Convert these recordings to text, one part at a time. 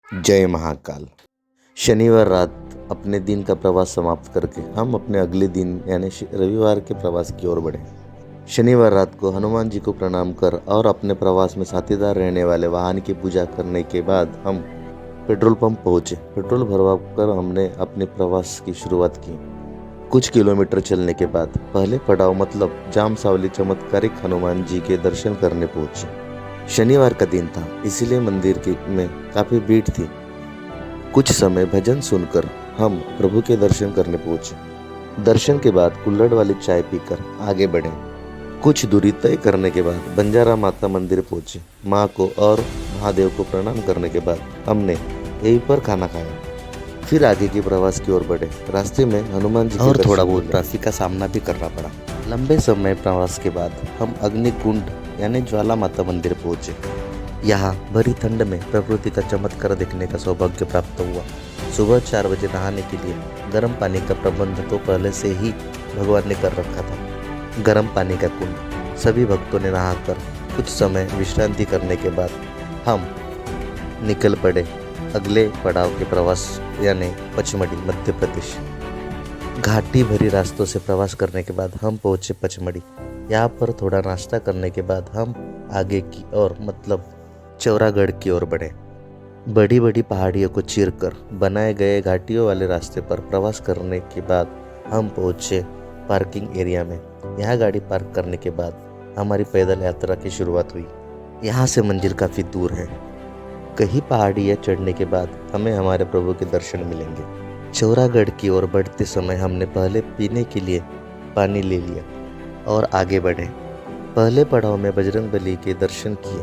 जय महाकाल। शनिवार रात अपने दिन का प्रवास समाप्त करके हम अपने अगले दिन यानी रविवार के प्रवास की ओर बढ़े। शनिवार रात को हनुमान जी को प्रणाम कर और अपने प्रवास में साथीदार रहने वाले वाहन की पूजा करने के बाद हम पेट्रोल पंप पहुंचे। पेट्रोल भरवा कर हमने अपने प्रवास की शुरुआत की। कुछ किलोमीटर चलने के बाद पहले पड़ाव मतलब जाम सावली चमत्कारिक हनुमान जी के दर्शन करने पहुंचे। शनिवार का दिन था, इसीलिए मंदिर में काफी भीड़ थी। कुछ समय भजन सुनकर हम प्रभु के दर्शन करने पहुंचे। दर्शन के बाद कुल्हड़ वाली चाय पीकर आगे बढ़े। कुछ दूरी तय करने के बाद बंजारा माता मंदिर पहुंचे। माँ को और महादेव को प्रणाम करने के बाद हमने यहीं पर खाना खाया। फिर आगे के प्रवास की ओर बढ़े। रास्ते में हनुमान जी और थोड़ा बहुत ट्रैफिक का सामना भी करना पड़ा। लंबे समय प्रवास के बाद हम अग्निकुंड यानी ज्वाला माता मंदिर पहुंचे। यहाँ भरी ठंड में प्रकृति का चमत्कार देखने का सौभाग्य प्राप्त हुआ। सुबह 4 बजे नहाने के लिए गर्म पानी का प्रबंध तो पहले से ही भगवान ने कर रखा था। गर्म पानी का कुंड, सभी भक्तों ने नहाकर कुछ समय विश्रांति करने के बाद हम निकल पड़े अगले पड़ाव के प्रवास यानी पचमढ़ी मध्य प्रदेश। घाटी भरी रास्तों से प्रवास करने के बाद हम पहुंचे पचमढ़ी। यहाँ पर थोड़ा नाश्ता करने के बाद हम आगे की ओर मतलब चौरागढ़ की ओर बढ़े। बड़ी बड़ी पहाड़ियों को चीरकर बनाए गए घाटियों वाले रास्ते पर प्रवास करने के बाद हम पहुंचे पार्किंग एरिया में। यहाँ गाड़ी पार्क करने के बाद हमारी पैदल यात्रा की शुरुआत हुई। यहाँ से मंजिल काफ़ी दूर है। कहीं पहाड़ियाँ चढ़ने के बाद हमें हमारे प्रभु के दर्शन मिलेंगे। चौरागढ़ की ओर बढ़ते समय हमने पहले पीने के लिए पानी ले लिया और आगे बढ़े। पहले पड़ाव में बजरंगबली के दर्शन किए,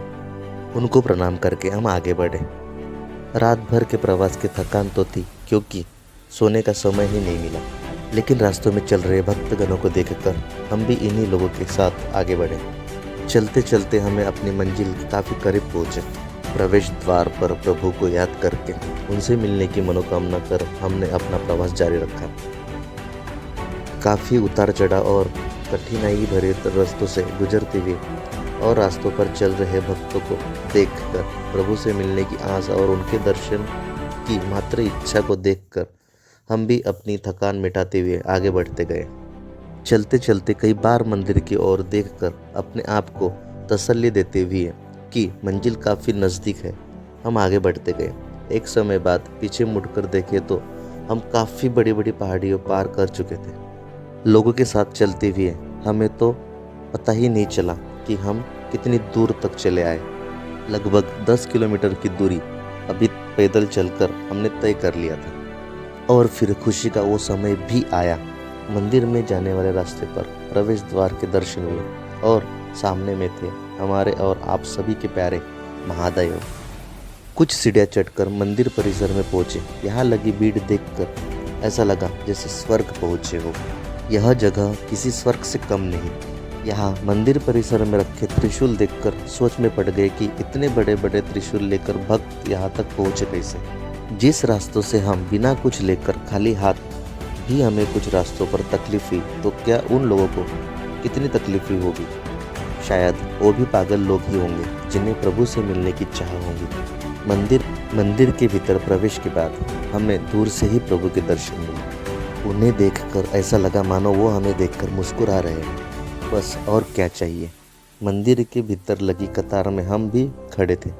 उनको प्रणाम करके हम आगे बढ़े। रात भर के प्रवास की थकान तो थी क्योंकि सोने का समय ही नहीं मिला, लेकिन रास्तों में चल रहे भक्तगणों को देखकर हम भी इन्हीं लोगों के साथ आगे बढ़े। चलते चलते हमें अपनी मंजिल काफ़ी करीब पहुँचे। प्रवेश द्वार पर प्रभु को याद करके उनसे मिलने की मनोकामना कर हमने अपना प्रवास जारी रखा। काफ़ी उतार चढ़ाव और कठिनाई भरे रास्तों से गुजरते हुए और रास्तों पर चल रहे भक्तों को देखकर प्रभु से मिलने की आस और उनके दर्शन की मात्र इच्छा को देखकर हम भी अपनी थकान मिटाते हुए आगे बढ़ते गए। चलते चलते कई बार मंदिर की ओर देखकर अपने आप को तसल्ली देते हुए कि मंजिल काफ़ी नज़दीक है, हम आगे बढ़ते गए। एक समय बाद पीछे मुड़कर देखे तो हम काफ़ी बड़ी बड़ी पहाड़ियों पार कर चुके थे। लोगों के साथ चलते हुए हमें तो पता ही नहीं चला कि हम कितनी दूर तक चले आए। लगभग 10 किलोमीटर की दूरी अभी पैदल चलकर हमने तय कर लिया था। और फिर खुशी का वो समय भी आया। मंदिर में जाने वाले रास्ते पर प्रवेश द्वार के दर्शन हुए और सामने में थे हमारे और आप सभी के प्यारे महादेव। कुछ सीढ़ियाँ चढ़कर मंदिर परिसर में पहुँचे। यहाँ लगी भीड़ देखकर ऐसा लगा जैसे स्वर्ग पहुँचे हो। यह जगह किसी स्वर्ग से कम नहीं। यहाँ मंदिर परिसर में रखे त्रिशूल देखकर सोच में पड़ गए कि इतने बड़े बड़े त्रिशूल लेकर भक्त यहाँ तक पहुँचे कैसे। जिस रास्तों से हम बिना कुछ लेकर खाली हाथ भी हमें कुछ रास्तों पर तकलीफ हुई तो क्या उन लोगों को कितनी तकलीफ हुई होगी। शायद वो भी पागल लोग ही होंगे जिन्हें प्रभु से मिलने की चाह होगी। मंदिर के भीतर प्रवेश के बाद हमें दूर से ही प्रभु के दर्शन मिले। उन्हें देखकर ऐसा लगा मानो वो हमें देखकर मुस्कुरा रहे हैं। बस और क्या चाहिए। मंदिर के भीतर लगी कतार में हम भी खड़े थे।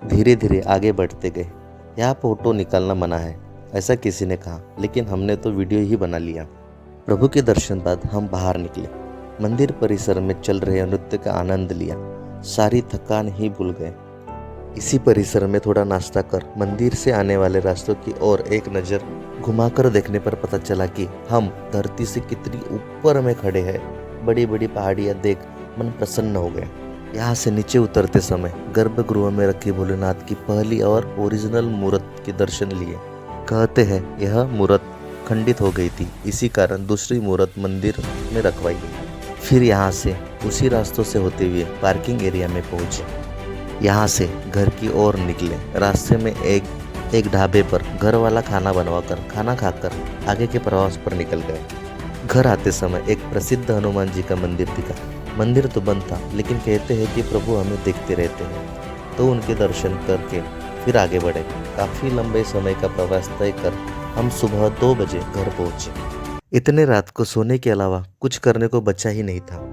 धीरे धीरे आगे बढ़ते गए। यहाँ फोटो निकालना मना है ऐसा किसी ने कहा, लेकिन हमने तो वीडियो ही बना लिया। प्रभु के दर्शन बाद हम बाहर निकले। मंदिर परिसर में चल रहे नृत्य का आनंद लिया। सारी थकान ही भूल गए। इसी परिसर में थोड़ा नाश्ता कर मंदिर से आने वाले रास्तों की ओर एक नज़र घुमाकर देखने पर पता चला कि हम धरती से कितनी ऊपर में खड़े हैं। बड़ी बड़ी पहाड़ियाँ देख मन प्रसन्न हो गया। यहाँ से नीचे उतरते समय गर्भगृह में रखी भोलेनाथ की पहली और ओरिजिनल मूर्त के दर्शन लिए। कहते हैं यह मूर्त खंडित हो गई थी, इसी कारण दूसरी मूर्त मंदिर में रखवाई गई। फिर यहाँ से उसी रास्तों से होते हुए पार्किंग एरिया में पहुँचे। यहाँ से घर की ओर निकले। रास्ते में एक ढाबे पर घर वाला खाना बनवाकर खाना खाकर आगे के प्रवास पर निकल गए। घर आते समय एक प्रसिद्ध हनुमान जी का मंदिर दिखा। मंदिर तो बंद था, लेकिन कहते हैं कि प्रभु हमें देखते रहते हैं, तो उनके दर्शन करके फिर आगे बढ़े। काफ़ी लंबे समय का प्रवास तय कर हम सुबह 2 बजे घर पहुंचे। इतने रात को सोने के अलावा कुछ करने को बचा ही नहीं था।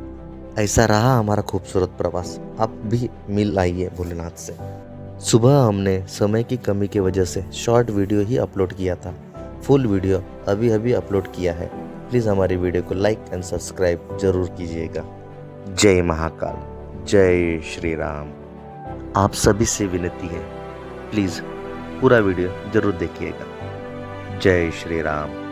ऐसा रहा हमारा खूबसूरत प्रवास। आप भी मिल आइए भोलेनाथ से। सुबह हमने समय की कमी की वजह से शॉर्ट वीडियो ही अपलोड किया था। फुल वीडियो अभी अभी अपलोड किया है। प्लीज़ हमारी वीडियो को लाइक एंड सब्सक्राइब जरूर कीजिएगा। जय महाकाल, जय श्री राम। आप सभी से विनती है, प्लीज़ पूरा वीडियो जरूर देखिएगा। जय श्री राम।